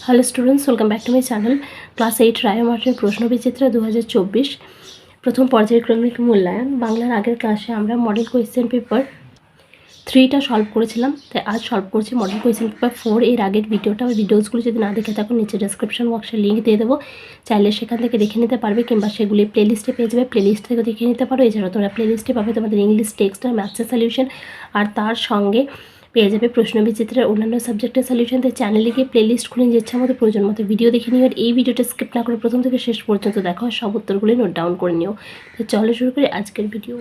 Hello students, welcome back to my channel. Class 8 রায় মার্টিনের প্রশ্নবিচিত্র 2024 প্রথম পর্যায়ক্রমিক মূল্যায়ন বাংলার আগের ক্লাসে আমরা মডেল কোয়েশ্চেন পেপার 3টা সলভ করেছিলাম, তাই আজ সলভ করছি মডেল কোয়েশ্চেন পেপার 4। এর আগের ভিডিওসগুলো যদি না দেখে থাকো নিচে ডেসক্রিপশন বক্সে লিঙ্ক দিয়ে দেবো, চাইলে সেখান থেকে দেখে নিতে পারবে, কিংবা সেগুলি প্লেলিস্টে পেয়ে যাবে, প্লেলিস্ট থেকে দেখে নিতে পারো। এছাড়াও তোমরা প্লেলিস্টে পাবে তোমাদের ইংলিশ টেক্সট আর ম্যাথসের সলিউশন, আর তার সঙ্গে পেয়ে যাবে প্রশ্নবিচিত্রের অন্যান্য সাবজেক্টের সলিউশন। তাই চ্যানেলে গিয়ে প্লেলিস্ট খুলে যে ইচ্ছা মতো প্রয়োজন মতো ভিডিও দেখে নিও, আর এই ভিডিওটা স্কিপ না করে প্রথম থেকে শেষ পর্যন্ত দেখো, সব উত্তরগুলি নোট ডাউন করে নিও। তো চলো শুরু করি আজকের video.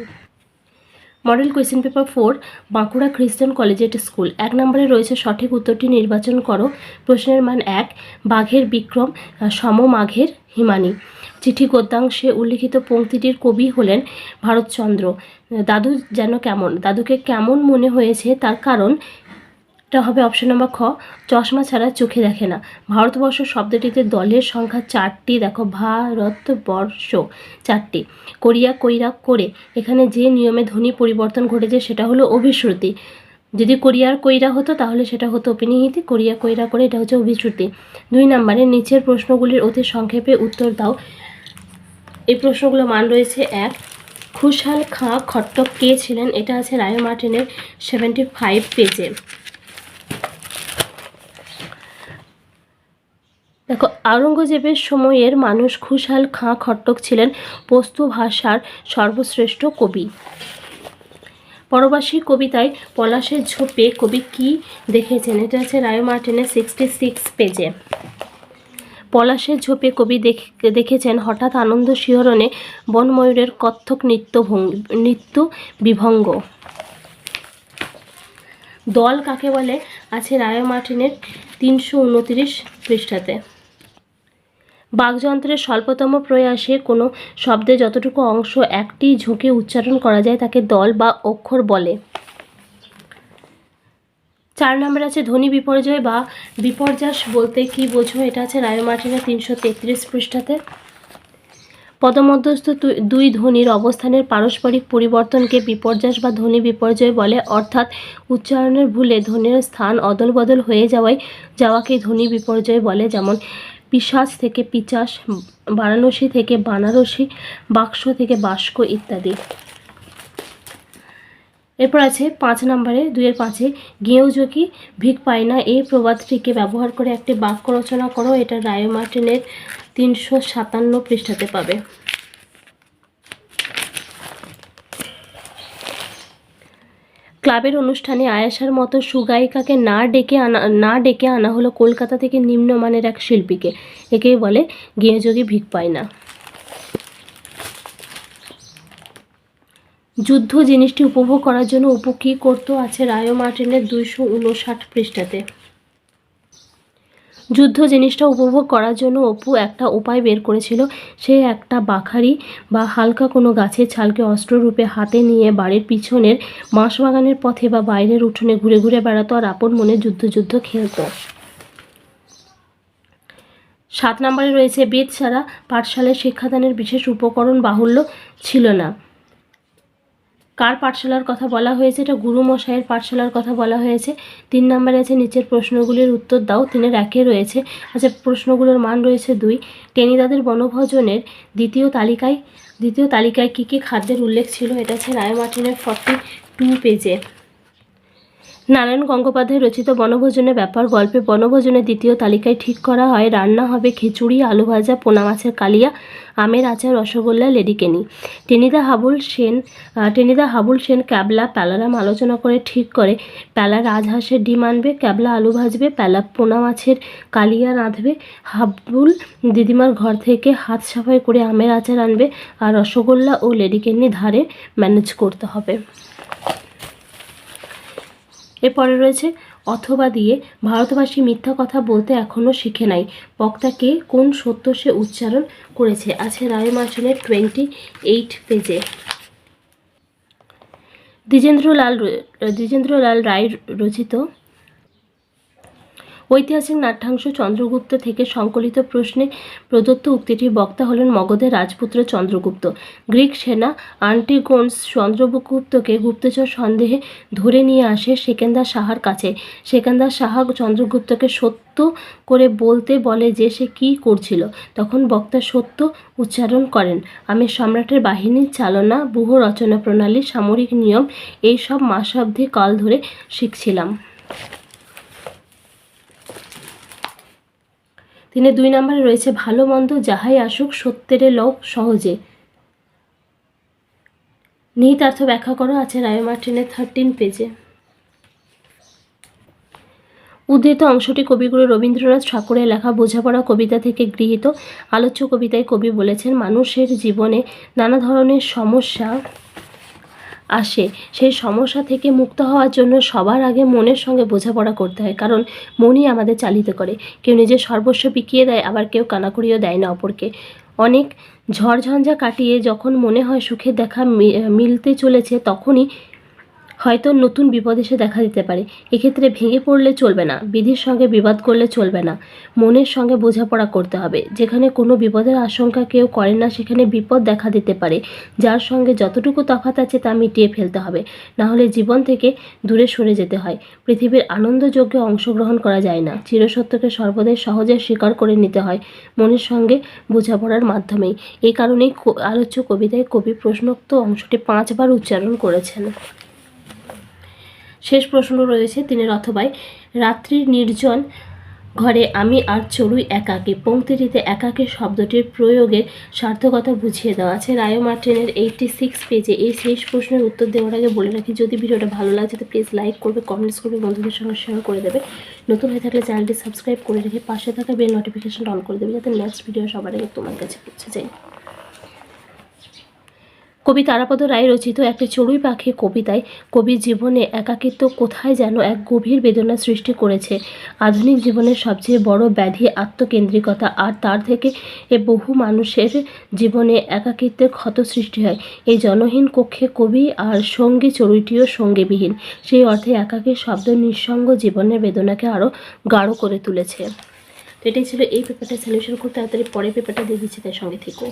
Model question paper 4, Bankura খ্রিস্টান কলেজিয়েট স্কুল। 1 নম্বরে রয়েছে সঠিক উত্তরটি নির্বাচন করো। প্রশ্নের মান 1, বাঘের বিক্রম সম মাঘের হিমানি। চিঠি গদ্যাংশে উল্লিখিত পংক্তিটির কবি হলেন ভারতচন্দ্র। দাদু যেন কেমন, দাদুকে কেমন মনে হয়েছে তার কারণ হবে অপশন নম্বর খ, চশমা ছাড়া চোখে দেখে না। ভারতবর্ষ শব্দটিতে দলের সংখ্যা 4টি, দেখো ভারতবর্ষ 4টি। করিয়া কইরা করে, এখানে যে নিয়মে ধ্বনি পরিবর্তন ঘটেছে সেটা হলো অভিশ্রুতি। যদি করিয়ার কইরা হতো তাহলে সেটা হতো অপিনিহিতি, করিয়া কইরা করে এটা হচ্ছে অভিশ্রুতি। 2 নম্বরে নিচের প্রশ্নগুলির অতি সংক্ষেপে উত্তর দাও। এই প্রশ্নগুলোর মান রয়েছে 1, খুশহাল খাঁ খট্টক কে ছিলেন? এটা আছে রায় মার্টিনের 75 পেজে। দেখো, আওরঙ্গজেবের সময়ের মানুষ খুশহাল খাঁ খট্টক ছিলেন পস্তু ভাষার সর্বশ্রেষ্ঠ কবি। পরবাসী কবিতায় পলাশের ঝোপে কবি কি দেখেছেন? এটা আছে রায় মার্টিনের 66 পেজে। পলাশের ঝোপে কবি দেখেছেন হঠাৎ আনন্দ শিহরণে বনময়ূরের কত্থক নৃত্য বিভঙ্গ। দল কাকে বলে? আছে রায় মার্টিনের 329 পৃষ্ঠাতে। বাকযন্ত্রের স্বল্পতম প্রয়াসে কোনো শব্দে যতটুকু অংশ একটি ঝোঁকে উচ্চারণ করা যায় তাকে দল বা অক্ষর বলে। 4 নম্বর আছে ধ্বনি বিপর্যয় বা বিপর্যাস বলতে কি বোঝো? এটা আছে রায় মার্টিনের 333 পৃষ্ঠাতে। পদমধ্যস্থ দুই ধ্বনির অবস্থানের পারস্পরিক পরিবর্তনকে বিপর্যাস বা ধ্বনি বিপর্যয় বলে, অর্থাৎ উচ্চারণের ভুলে ধ্বনির স্থান অদল বদল হয়ে যাওয়াকে ধ্বনি বিপর্যয় বলে। যেমন পিশাচ থেকে পিচাস, বারাণসী থেকে বানারসি, বাক্স থেকে বাস্ক ইত্যাদি। এরপর আছে 5 নম্বরে 2-এর 5-এ গেঁয়ো যোগী ভিক পায় না, এই প্রবাদটিকে ব্যবহার করে একটি বাক্য রচনা করো। এটা রায় মার্টিনের 357 পৃষ্ঠাতে পাবে। ক্লাবের অনুষ্ঠানে আয়েশার মতো সুগায়িকাকে না ডেকে আনা হলো কলকাতা থেকে নিম্নমানের এক শিল্পীকে, একেই বলে গেঁয়ো যোগী ভিক পায় না। যুদ্ধ জিনিসটি উপভোগ করার জন্য অপু কী করতো? আছে রায় মার্টিনের 259 পৃষ্ঠাতে। যুদ্ধ জিনিসটা উপভোগ করার জন্য অপু একটা উপায় বের করেছিল। সে একটা বাখারি বা হালকা কোনো গাছের ছালকে অস্ত্ররূপে হাতে নিয়ে বাড়ির পিছনের বাঁশবাগানের পথে বা বাইরের উঠোনে ঘুরে ঘুরে বেড়াতো আর আপন মনে যুদ্ধ খেলত। 7 নম্বরে রয়েছে বেদ ছাড়া পাঠশালায় শিক্ষাদানের বিশেষ উপকরণ বাহুল্য ছিল না। কার পাঠশালার কথা বলা হয়েছে? এটা গুরুমশাইয়ের পাঠশালার কথা বলা হয়েছে। 3 নম্বরে আছে নিচের প্রশ্নগুলির উত্তর দাও। 3-এর 1-এ রয়েছে, আচ্ছা প্রশ্নগুলোর মান রয়েছে 2। টেনিদাদের বনভোজনের দ্বিতীয় তালিকায় কী কী খাদ্যের উল্লেখ ছিল? এটা আছে রায় মার্টিনের 42 পেজে। নারায়ণ গঙ্গোপাধ্যায় রচিত বনভোজনের ব্যাপার গল্পে বনভোজনের দ্বিতীয় তালিকায় ঠিক করা হয় রান্না হবে খিচুড়ি, আলু ভাজা, পোনা মাছের কালিয়া, আমের আচার, রসগোল্লা, লেডিকেনি। টেনিদা হাবুল সেন ক্যাবলা প্যালারাম আলোচনা করে ঠিক করে প্যালা রাজহাঁসের ডিম আনবে, ক্যাবলা আলু ভাজবে, প্যালা পোনা মাছের কালিয়া রাঁধবে, হাবুল দিদিমার ঘর থেকে হাত সাফাই করে আমের আচার আনবে, আর রসগোল্লা ও লেডিকেনি ধারে ম্যানেজ করতে হবে। এরপরে রয়েছে অথবা দিয়ে ভারতবাসী মিথ্যা কথা বলতে এখনও শিখে নাই, বক্তাকে কোন সত্য সে উচ্চারণ করেছে? আছে রায় মার্টিনের 28 পেজে। দ্বিজেন্দ্রলাল রায় রচিত ঐতিহাসিক নাট্যাংশ চন্দ্রগুপ্ত থেকে সংকলিত প্রশ্নে প্রদত্ত উক্তিটির বক্তা হলেন মগধের রাজপুত্র চন্দ্রগুপ্ত। গ্রিক সেনা আন্টিগোনস চন্দ্রগুপ্তকে গুপ্তচর সন্দেহে ধরে নিয়ে আসে সেকেন্দার সাহার কাছে। সেকেন্দার সাহা চন্দ্রগুপ্তকে সত্য করে বলতে বলে যে সে কী করছিল। তখন বক্তা সত্য উচ্চারণ করেন, আমি সম্রাটের বাহিনীর চালনা, ব্যূহ রচনা প্রণালী, সামরিক নিয়ম এইসব মাসাব্দী কাল ধরে শিখছিলাম। তিনি 2 নম্বরে রয়েছে ভালো মন্দ যাহাই আসুক সত্যেরে লও সহজে। নিহিতার্থ ব্যাখ্যা করো আছে রায় মার্টিনের 13 পেজে। উদ্ধৃত অংশটি কবিগুরু রবীন্দ্রনাথ ঠাকুরের লেখা বোঝাপড়া কবিতা থেকে গৃহীত। আলোচ্য কবিতায় কবি বলেছেন, মানুষের জীবনে নানা ধরনের সমস্যা আসে, সেই সমস্যা থেকে মুক্ত হওয়ার জন্য সবার আগে মনের সঙ্গে বোঝাপড়া করতে হয়, কারণ মনই আমাদের চালিত করে। কেউ নিজের সর্বস্ব বিকিয়ে দেয়, আবার কেউ কানাকড়িও দেয় না অপরকে। অনেক ঝড়ঝঞ্ঝা কাটিয়ে যখন মনে হয় সুখের দেখা মিলতে চলেছে, তখনই হয়তো নতুন বিপদ এসে দেখা দিতে পারে। এক্ষেত্রে ভেঙে পড়লে চলবে না, বিধির সঙ্গে বিবাদ করলে চলবে না, মনের সঙ্গে বোঝাপড়া করতে হবে। যেখানে কোনো বিপদের আশঙ্কা কেউ করে না, সেখানে বিপদ দেখা দিতে পারে। যার সঙ্গে যতটুকু তফাৎ আছে তা মিটিয়ে ফেলতে হবে, না হলে জীবন থেকে দূরে সরে যেতে হয়। পৃথিবীর আনন্দযজ্ঞে অংশগ্রহণ করা যায় না, চিরসত্যকে সর্বদাই সহজে স্বীকার করে নিতে হয় মনের সঙ্গে বোঝাপড়ার মাধ্যমেই। এই কারণেই আলোচ্য কবিতায় কবি প্রশ্নোক্ত অংশটি 5 বার উচ্চারণ করেছেন। শেষ প্রশ্ন রয়েছে 3 অথবায়, রাত্রির নির্জন ঘরে আমি আর চড়ুই একাকী। পংক্তিটিতে একাকী শব্দটির প্রয়োগের সার্থকতা বুঝিয়ে দেওয়া আছে রায় মার্টিনের 86 পেজে। এই শেষ প্রশ্নের উত্তর দেওয়ার আগে বলে রাখি, যদি ভিডিওটা ভালো লাগে তো প্লিজ লাইক করবে, কমেন্টস করবে, বন্ধুদের সঙ্গে শেয়ার করে দেবে। নতুন হয়ে থাকলে চ্যানেলটি সাবস্ক্রাইব করে রেখে পাশে থাকা বেল নোটিফিকেশন অন করে দেবে, যাতে নেক্সট ভিডিও সবার আগে তোমার কাছে পৌঁছে যায়। কবি তারাপদ রায় রচিত একটি চড়ুই পাখি কবিতায় কবির জীবনে একাকিত্ব কোথায় যেন এক গভীর বেদনা সৃষ্টি করেছে। আধুনিক জীবনের সবচেয়ে বড় ব্যাধি আত্মকেন্দ্রিকতা, আর তার থেকে বহু মানুষের জীবনে একাকিত্বের ক্ষত সৃষ্টি হয়। এই জনহীন কক্ষে কবি আর সঙ্গী চড়ুইটিও সঙ্গীবিহীন। সেই অর্থে একাকী শব্দ নিঃসঙ্গ জীবনের বেদনাকে আরও গাঢ় করে তুলেছে। তো এটাই ছিল এই পেপারটা সলিউশন করতে। তাড়াতাড়ি পরের পেপারটা দিয়ে দিচ্ছি, তাই সঙ্গে থেকো।